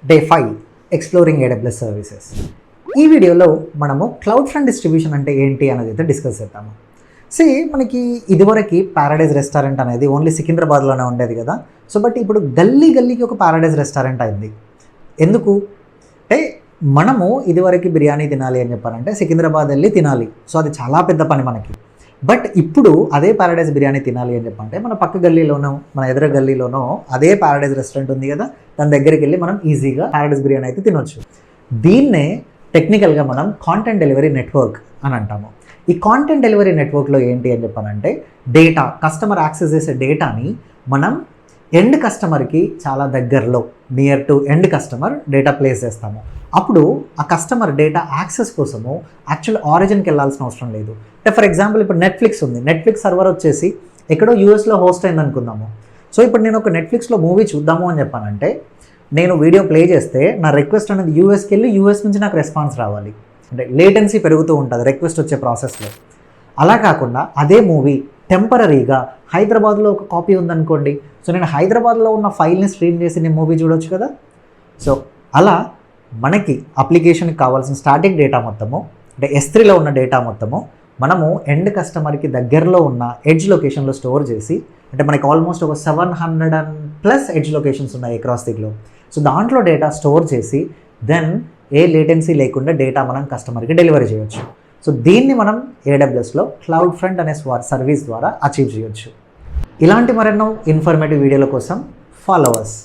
Day 5 exploring AWS services. ఈ వీడియోలో మనము క్లౌడ్ ఫ్రంట్ డిస్ట్రిబ్యూషన్ అంటే ఏంటి అనేది అయితే డిస్కస్ చేద్దాము. మనకి ఇదివరకు ప్యారడైజ్ రెస్టారెంట్ అనేది ఓన్లీ సికింద్రాబాద్లోనే ఉండేది కదా. బట్ ఇప్పుడు గల్లీకి ఒక ప్యారడైజ్ రెస్టారెంట్ అయింది. ఎందుకు అంటే మనము ఇదివరకు బిర్యానీ తినాలి అని చెప్పాలంటే సికింద్రాబాద్ వెళ్ళి తినాలి. అది చాలా పెద్ద పని మనకి. బట్ ఇప్పుడు అదే ప్యారడైజ్ బిర్యానీ తినాలి అని చెప్పంటే మన పక్క గల్లీలోనో మన ఎదురు గల్లీలోనో అదే ప్యారడైజ్ రెస్టారెంట్ ఉంది కదా, దాని దగ్గరికి వెళ్ళి మనం ఈజీగా ప్యారడైజ్ బిర్యానీ అయితే తినొచ్చు. దీన్నే టెక్నికల్గా మనం కాంటెంట్ డెలివరీ నెట్వర్క్ అని అంటాము. ఈ కాంటెంట్ డెలివరీ నెట్వర్క్లో ఏంటి అని చెప్పానంటే డేటా, కస్టమర్ యాక్సెస్ చేసే డేటాని మనం ఎండ్ కస్టమర్కి చాలా దగ్గరలో near to end customer data place చేస్తాము. అప్పుడు ఆ కస్టమర్ డేటా యాక్సెస్ కోసము యాక్చువల్ ఆరిజిన్కి వెళ్ళాల్సిన అవసరం లేదు. అంటే ఫర్ ఎగ్జాంపుల్ ఇప్పుడు నెట్ఫ్లిక్స్ ఉంది. నెట్ఫ్లిక్స్ సర్వర్ వచ్చేసి ఎక్కడో యూఎస్లో హోస్ట్ అయింది అనుకుందాము. ఇప్పుడు నేను ఒక నెట్ఫ్లిక్స్లో మూవీ చూద్దాము అని చెప్పానంటే నేను వీడియో ప్లే చేస్తే నా రిక్వెస్ట్ అనేది యూఎస్కి వెళ్ళి యూఎస్ నుంచి నాకు రెస్పాన్స్ రావాలి. అంటే లేటెన్సీ పెరుగుతూ ఉంటుంది రిక్వెస్ట్ వచ్చే ప్రాసెస్లో. అలా కాకుండా అదే మూవీ టెంపరీగా హైదరాబాద్లో ఒక కాపీ ఉందనుకోండి, నేను హైదరాబాద్లో ఉన్న ఫైల్ని స్ట్రీమ్ చేసి నేను మూవీ చూడొచ్చు కదా. అలా మనకి అప్లికేషన్కి కావాల్సిన స్టాటిక్ డేటా మొత్తము, అంటే S3లో ఉన్న డేటా మొత్తము మనము ఎండ్ కస్టమర్కి దగ్గరలో ఉన్న ఎడ్జ్ లొకేషన్లో స్టోర్ చేసి, అంటే మనకి ఆల్మోస్ట్ ఒక 700+ ఎడ్జ్ లొకేషన్స్ ఉన్నాయి అక్రాస్ ది గ్లోబ్. దాంట్లో డేటా స్టోర్ చేసి దెన్ ఏ లేటెన్సీ లేకుండా డేటా మనం కస్టమర్కి డెలివరీ చేయొచ్చు. దీన్ని మనం AWSలో క్లౌడ్ ఫ్రంట్ అనే సర్వీస్ ద్వారా అచీవ్ చేయొచ్చు. ఇలాంటి మరెన్నో ఇన్ఫర్మేటివ్ వీడియోల కోసం ఫాలో అవర్స్.